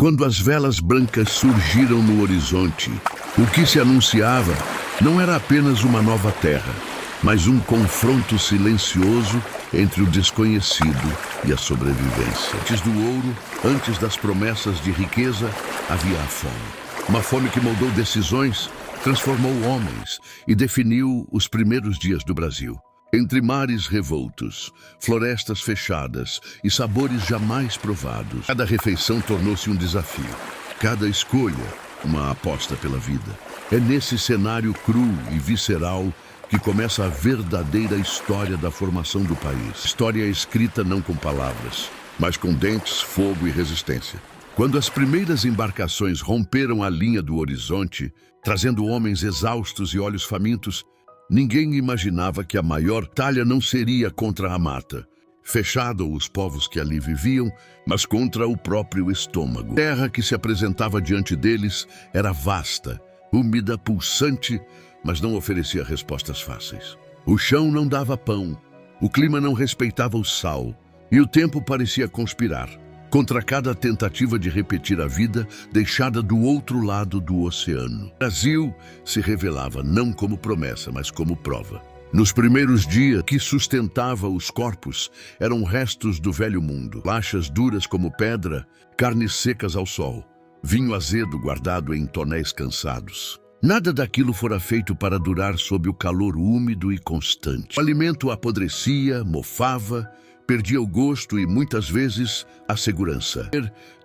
Quando as velas brancas surgiram no horizonte, o que se anunciava não era apenas uma nova terra, mas um confronto silencioso entre o desconhecido e a sobrevivência. Antes do ouro, antes das promessas de riqueza, havia a fome. Uma fome que moldou decisões, transformou homens e definiu os primeiros dias do Brasil. Entre mares revoltos, florestas fechadas e sabores jamais provados, cada refeição tornou-se um desafio. Cada escolha, uma aposta pela vida. É nesse cenário cru e visceral que começa a verdadeira história da formação do país. História escrita não com palavras, mas com dentes, fogo e resistência. Quando as primeiras embarcações romperam a linha do horizonte, trazendo homens exaustos e olhos famintos, ninguém imaginava que a maior batalha não seria contra a mata, fechada os povos que ali viviam, mas contra o próprio estômago. A terra que se apresentava diante deles era vasta, úmida, pulsante, mas não oferecia respostas fáceis. O chão não dava pão, o clima não respeitava o sal, e o tempo parecia conspirar contra cada tentativa de repetir a vida deixada do outro lado do oceano. O Brasil se revelava não como promessa, mas como prova. Nos primeiros dias, que sustentava os corpos eram restos do velho mundo, lachas duras como pedra, carnes secas ao sol, vinho azedo guardado em tonéis cansados. Nada daquilo fora feito para durar sob o calor úmido e constante. O alimento apodrecia, mofava, perdia o gosto e, muitas vezes, a segurança.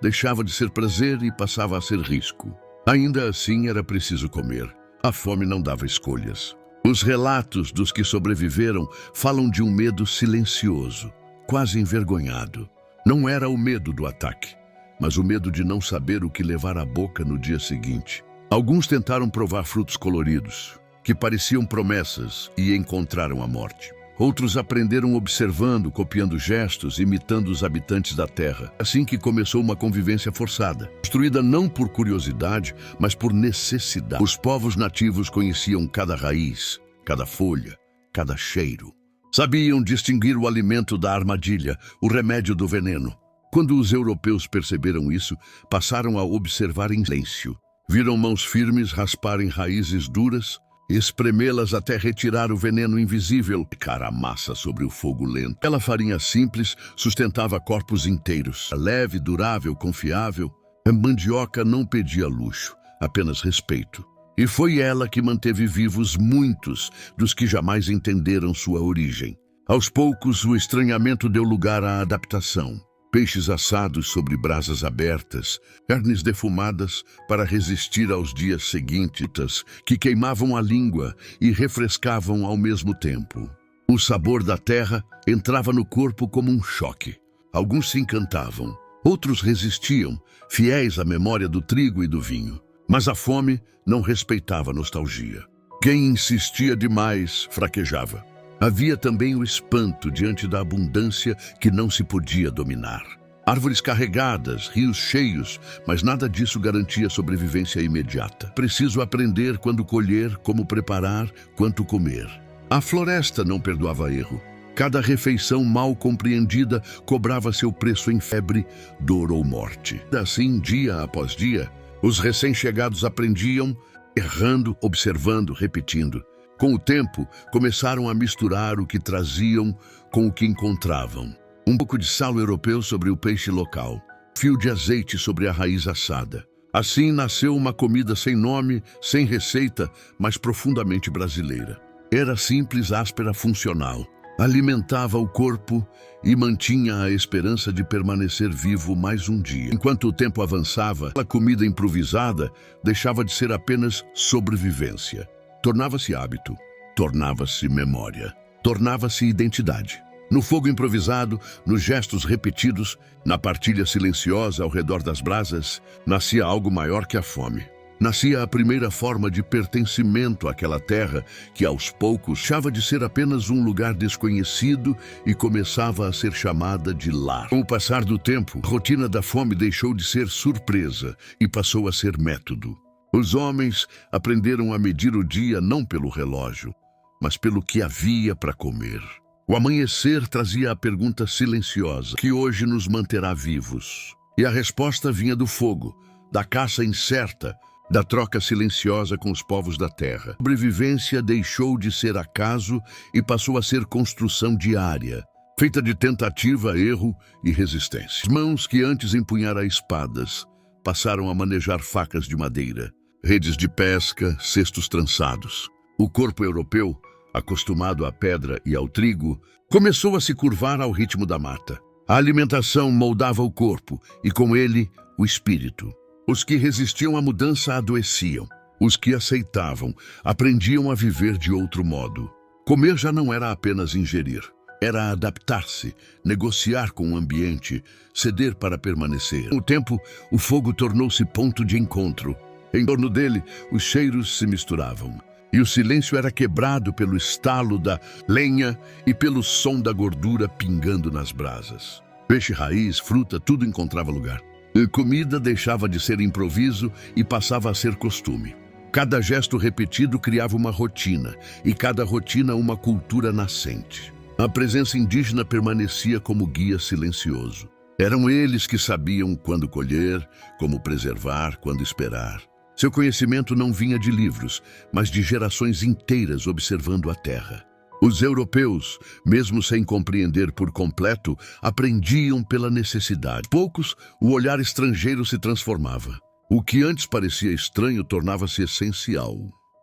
Deixava de ser prazer e passava a ser risco. Ainda assim, era preciso comer. A fome não dava escolhas. Os relatos dos que sobreviveram falam de um medo silencioso, quase envergonhado. Não era o medo do ataque, mas o medo de não saber o que levar à boca no dia seguinte. Alguns tentaram provar frutos coloridos, que pareciam promessas, e encontraram a morte. Outros aprenderam observando, copiando gestos, imitando os habitantes da terra. Assim que começou uma convivência forçada, construída não por curiosidade, mas por necessidade. Os povos nativos conheciam cada raiz, cada folha, cada cheiro. Sabiam distinguir o alimento da armadilha, o remédio do veneno. Quando os europeus perceberam isso, passaram a observar em silêncio. Viram mãos firmes rasparem raízes duras, espremê-las até retirar o veneno invisível e secar a massa sobre o fogo lento. Aquela farinha simples sustentava corpos inteiros. Leve, durável, confiável, a mandioca não pedia luxo, apenas respeito. E foi ela que manteve vivos muitos dos que jamais entenderam sua origem. Aos poucos, o estranhamento deu lugar à adaptação. Peixes assados sobre brasas abertas, carnes defumadas para resistir aos dias seguintes, que queimavam a língua e refrescavam ao mesmo tempo. O sabor da terra entrava no corpo como um choque. Alguns se encantavam, outros resistiam, fiéis à memória do trigo e do vinho. Mas a fome não respeitava a nostalgia. Quem insistia demais fraquejava. Havia também o espanto diante da abundância que não se podia dominar. Árvores carregadas, rios cheios, mas nada disso garantia sobrevivência imediata. Preciso aprender quando colher, como preparar, quanto comer. A floresta não perdoava erro. Cada refeição mal compreendida cobrava seu preço em febre, dor ou morte. Assim, dia após dia, os recém-chegados aprendiam, errando, observando, repetindo. Com o tempo, começaram a misturar o que traziam com o que encontravam. Um pouco de sal europeu sobre o peixe local, fio de azeite sobre a raiz assada. Assim nasceu uma comida sem nome, sem receita, mas profundamente brasileira. Era simples, áspera, funcional. Alimentava o corpo e mantinha a esperança de permanecer vivo mais um dia. Enquanto o tempo avançava, a comida improvisada deixava de ser apenas sobrevivência. Tornava-se hábito, tornava-se memória, tornava-se identidade. No fogo improvisado, nos gestos repetidos, na partilha silenciosa ao redor das brasas, nascia algo maior que a fome. Nascia a primeira forma de pertencimento àquela terra que, aos poucos, deixava de ser apenas um lugar desconhecido e começava a ser chamada de lar. Com o passar do tempo, a rotina da fome deixou de ser surpresa e passou a ser método. Os homens aprenderam a medir o dia não pelo relógio, mas pelo que havia para comer. O amanhecer trazia a pergunta silenciosa: que hoje nos manterá vivos? E a resposta vinha do fogo, da caça incerta, da troca silenciosa com os povos da terra. A sobrevivência deixou de ser acaso e passou a ser construção diária, feita de tentativa, erro e resistência. As mãos que antes empunharam espadas passaram a manejar facas de madeira, redes de pesca, cestos trançados. O corpo europeu, acostumado à pedra e ao trigo, começou a se curvar ao ritmo da mata. A alimentação moldava o corpo e, com ele, o espírito. Os que resistiam à mudança adoeciam. Os que aceitavam aprendiam a viver de outro modo. Comer já não era apenas ingerir. Era adaptar-se, negociar com o ambiente, ceder para permanecer. Com o tempo, o fogo tornou-se ponto de encontro. Em torno dele, os cheiros se misturavam. E o silêncio era quebrado pelo estalo da lenha e pelo som da gordura pingando nas brasas. Peixe, raiz, fruta, tudo encontrava lugar. A comida deixava de ser improviso e passava a ser costume. Cada gesto repetido criava uma rotina, e cada rotina uma cultura nascente. A presença indígena permanecia como guia silencioso. Eram eles que sabiam quando colher, como preservar, quando esperar. Seu conhecimento não vinha de livros, mas de gerações inteiras observando a terra. Os europeus, mesmo sem compreender por completo, aprendiam pela necessidade. Poucos, o olhar estrangeiro se transformava. O que antes parecia estranho tornava-se essencial.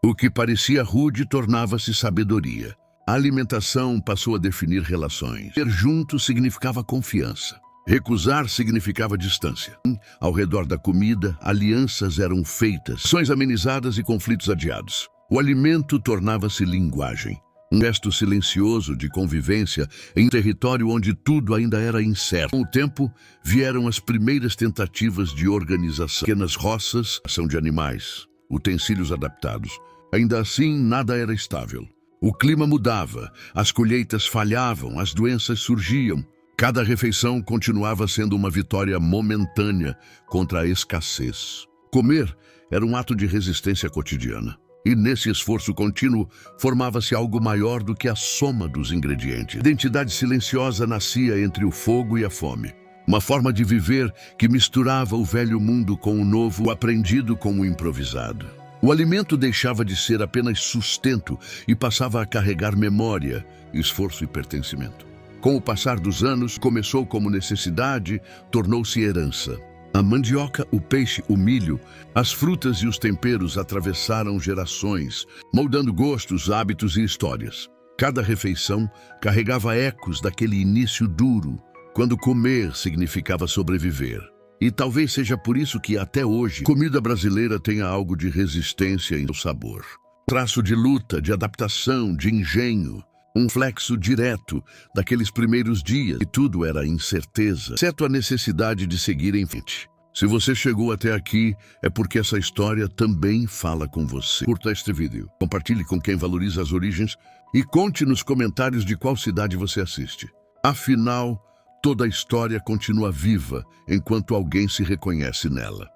O que parecia rude tornava-se sabedoria. A alimentação passou a definir relações. Ter junto significava confiança. Recusar significava distância. Ao redor da comida, alianças eram feitas, ações amenizadas e conflitos adiados. O alimento tornava-se linguagem. Um gesto silencioso de convivência em um território onde tudo ainda era incerto. Com o tempo, vieram as primeiras tentativas de organização. Pequenas roças, ação de animais, utensílios adaptados. Ainda assim, nada era estável. O clima mudava, as colheitas falhavam, as doenças surgiam. Cada refeição continuava sendo uma vitória momentânea contra a escassez. Comer era um ato de resistência cotidiana. E nesse esforço contínuo, formava-se algo maior do que a soma dos ingredientes. A identidade silenciosa nascia entre o fogo e a fome. Uma forma de viver que misturava o velho mundo com o novo, o aprendido com o improvisado. O alimento deixava de ser apenas sustento e passava a carregar memória, esforço e pertencimento. Com o passar dos anos, começou como necessidade, tornou-se herança. A mandioca, o peixe, o milho, as frutas e os temperos atravessaram gerações, moldando gostos, hábitos e histórias. Cada refeição carregava ecos daquele início duro, quando comer significava sobreviver. E talvez seja por isso que até hoje, comida brasileira tenha algo de resistência em seu sabor. Traço de luta, de adaptação, de engenho. Um flexo direto daqueles primeiros dias e tudo era incerteza, exceto a necessidade de seguir em frente. Se você chegou até aqui, é porque essa história também fala com você. Curta este vídeo, compartilhe com quem valoriza as origens e conte nos comentários de qual cidade você assiste. Afinal, toda a história continua viva enquanto alguém se reconhece nela.